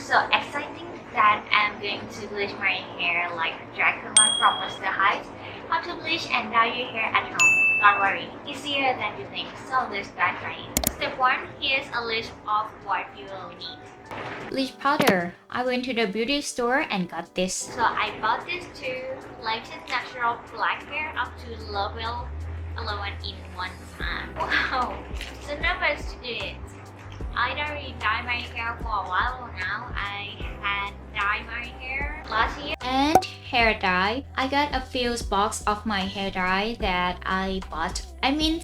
so exciting that I'm going to bleach my hair like Dracula from Mr. Hyde. How to bleach and dye your hair at home. Don't worry, easier than you think, so let's dive right in. Step 1. Here's a list of what you will need. Bleach powder. I went to the beauty store and got this. So I bought these two latest natural black hair up to level 11 in one time. Wow, so nervous to do it. I don't really dye my hair for a while now. I had dyed my hair last year. And hair dye. I got a few boxes of my hair dye that I bought.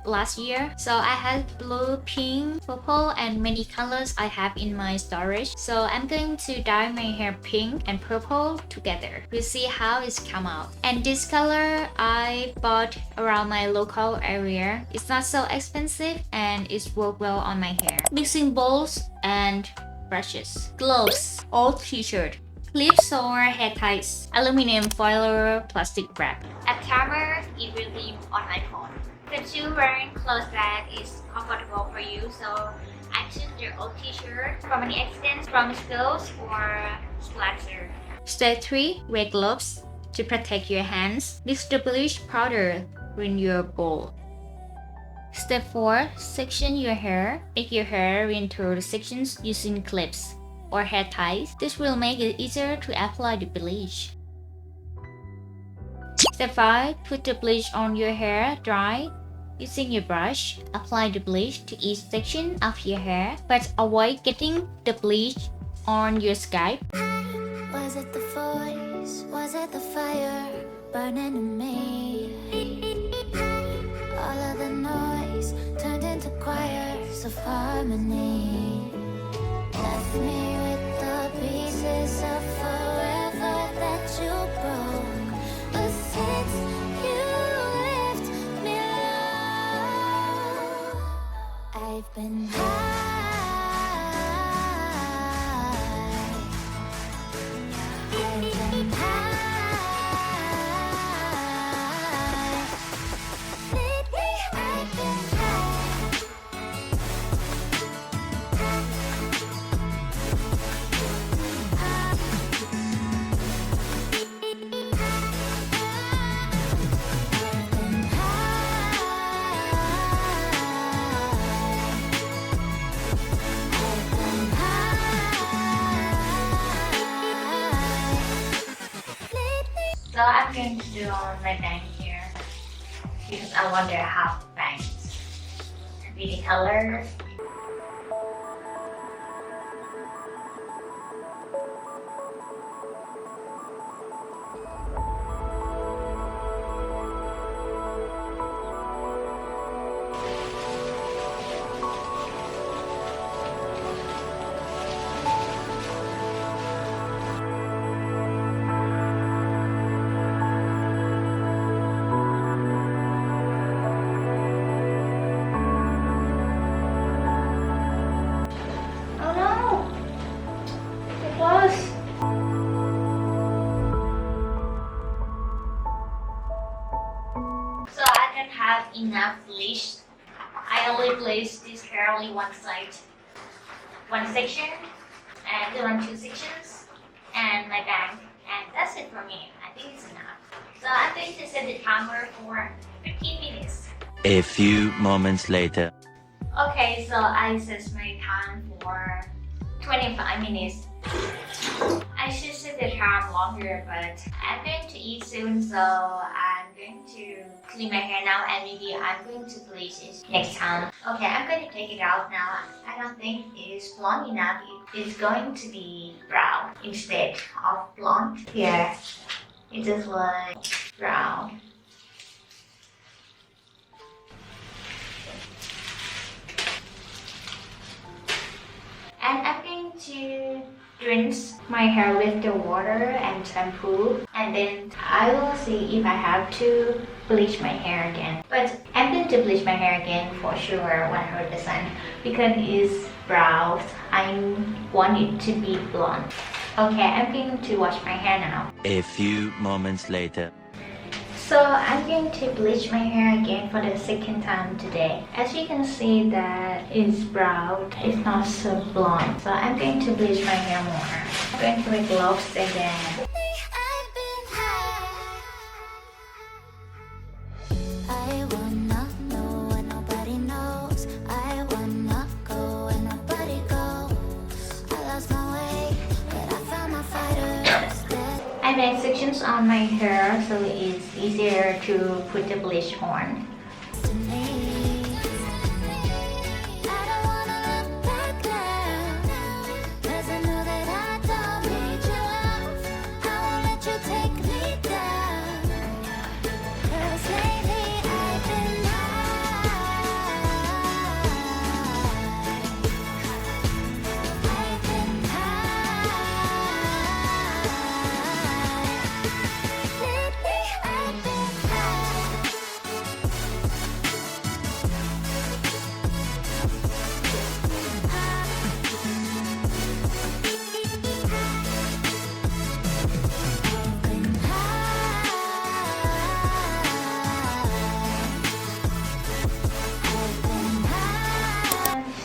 Last year. So I had blue, pink, purple and many colors I have in my storage. So I'm going to dye my hair pink and purple together. We'll see how it's come out. And this color I bought around my local area. It's not so expensive and it's work well on my hair. Mixing bowls and brushes. Gloves, old t-shirt. Clips or hair ties. Aluminum foil or plastic wrap. A timer, it will be on my phone. Continue wearing clothes that is comfortable for you, so I choose your old t-shirt from any accidents from schools or splatter. Step 3. Wear gloves to protect your hands. Mix the bleach powder in your bowl. Step 4. Section your hair. Make your hair into the sections using clips or hair ties. This will make it easier to apply the bleach. Step 5. Put the bleach on your hair dry. Using your brush, apply the bleach to each section of your hair, but avoid getting the bleach on your scalp. Was it the voice? Was it the fire burning in me? All of the noise turned into choirs of harmony. Left me with the pieces of forever that you broke. But since you left me alone, I've been high. So I'm going to do on my bang here because I wonder how bangs to be the color. So I don't have enough bleach. I only bleach this hair only one side, one section, and then two sections, and my bang, and that's it for me. I think it's enough. So I'm going to set the timer for 15 minutes. A few moments later. Okay, so I set my time for 25 minutes. I should set the time longer, but I'm going to eat soon, so I'm going to clean my hair now and maybe I'm going to bleach it next time. Okay, I'm going to take it out now. I don't think it's blonde enough. It's going to be brown instead of blonde. Here, it is like brown. And I'm going to rinse my hair with the water and shampoo, and then I will see if I have to bleach my hair again. But I'm going to bleach my hair again for sure, 100%, because it's brown. I want it to be blonde. Okay, I'm going to wash my hair now. A few moments later. So I'm going to bleach my hair again for the second time today. As you can see that it's brown, it's not so blonde. So I'm going to bleach my hair more. I'm going to make locks again. I wanna know when nobody knows. I wanna go when nobody goes. I lost my way, but I found my fighters. I made sections on my hair so it's easier to put the bleach on.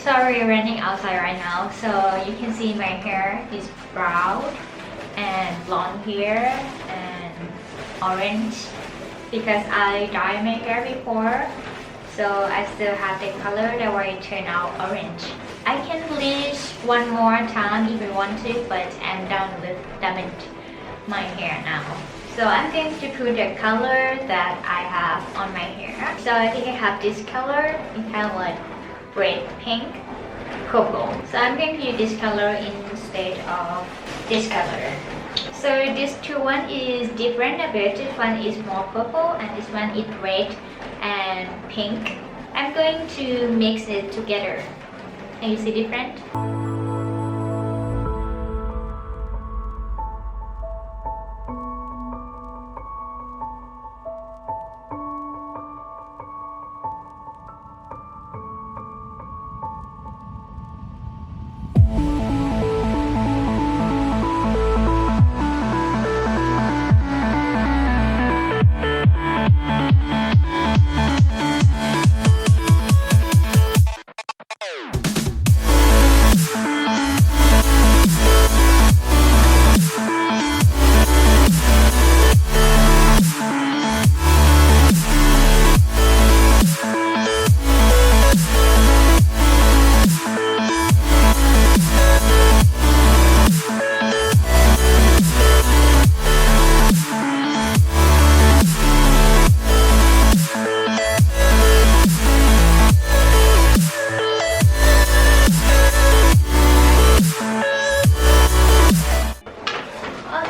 Sorry, running outside right now. So you can see my hair is brown and blonde here and orange because I dyed my hair before. So I still have the color that will turn out orange. I can bleach one more time if you want to, but I'm done with damage my hair now. So I'm going to put the color that I have on my hair. So I think I have this color. It's kind of like red, pink, purple. So I'm going to use this color instead of this color. So this two one is different a bit. This one is more purple and this one is red and pink. I'm going to mix it together. Can you see different?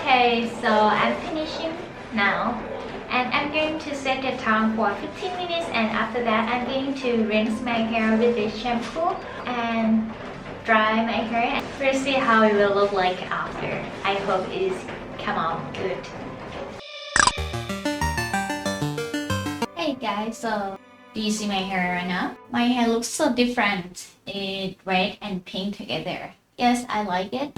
Okay, so I'm finishing now and I'm going to set the time for 15 minutes and after that I'm going to rinse my hair with this shampoo and dry my hair. We'll see how it will look like after. I hope it's come out good. Hey guys, so do you see my hair right now? My hair looks so different. It's red and pink together. Yes, I like it.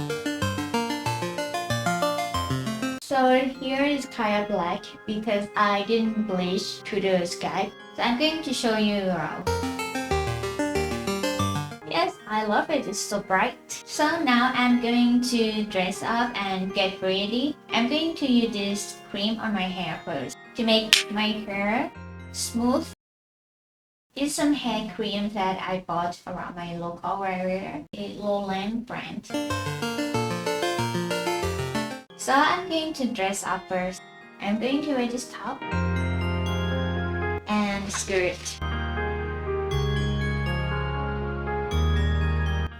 So here is kind of black because I didn't bleach to the sky. So I'm going to show you around. Yes, I love it. It's so bright. So now I'm going to dress up and get ready. I'm going to use this cream on my hair first to make my hair smooth. It's some hair cream that I bought around my local area. It's Lowland brand. So I'm going to dress up first. I'm going to wear this top and skirt.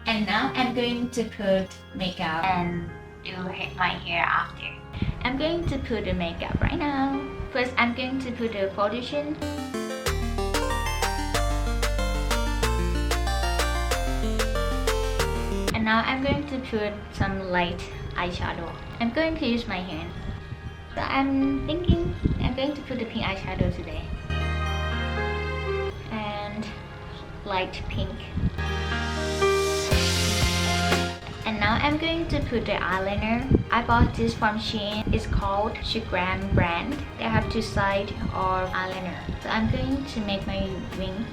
And now I'm going to put makeup and do my hair after. I'm going to put the makeup right now. First, I'm going to put the foundation. And now I'm going to put some light eyeshadow. I'm going to use my hand. So I'm thinking I'm going to put the pink eyeshadow today. And light pink. And now I'm going to put the eyeliner. I bought this from Shein. It's called GRWM brand. They have two sides or eyeliner. So I'm going to make my wing.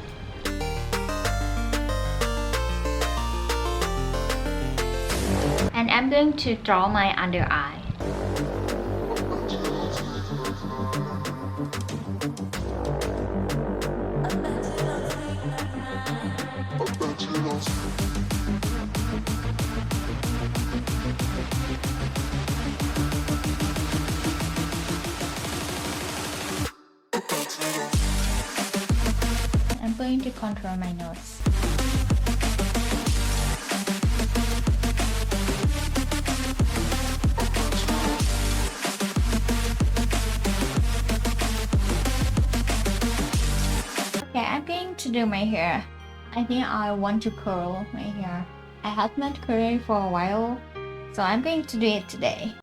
And I'm going to draw my under eye. I'm going to contour my nose. Okay, I'm going to do my hair. I think I want to curl my hair. I have not curled for a while, so I'm going to do it today.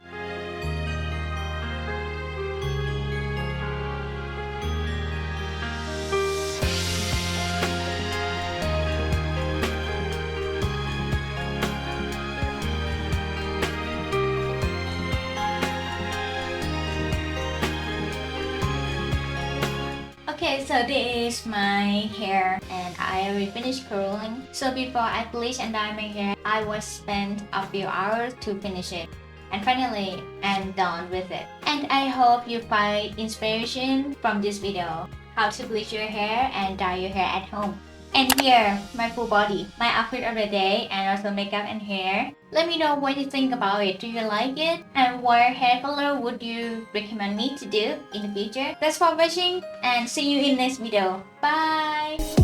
Okay, so this is my hair and I already finished curling. So before I bleach and dye my hair, I was spent a few hours to finish it. And finally, I'm done with it. And I hope you find inspiration from this video. How to bleach your hair and dye your hair at home. And here, my full body, my outfit of the day, and also makeup and hair. Let me know what you think about it. Do you like it? And what hair color would you recommend me to do in the future? Thanks for watching and see you in next video. Bye!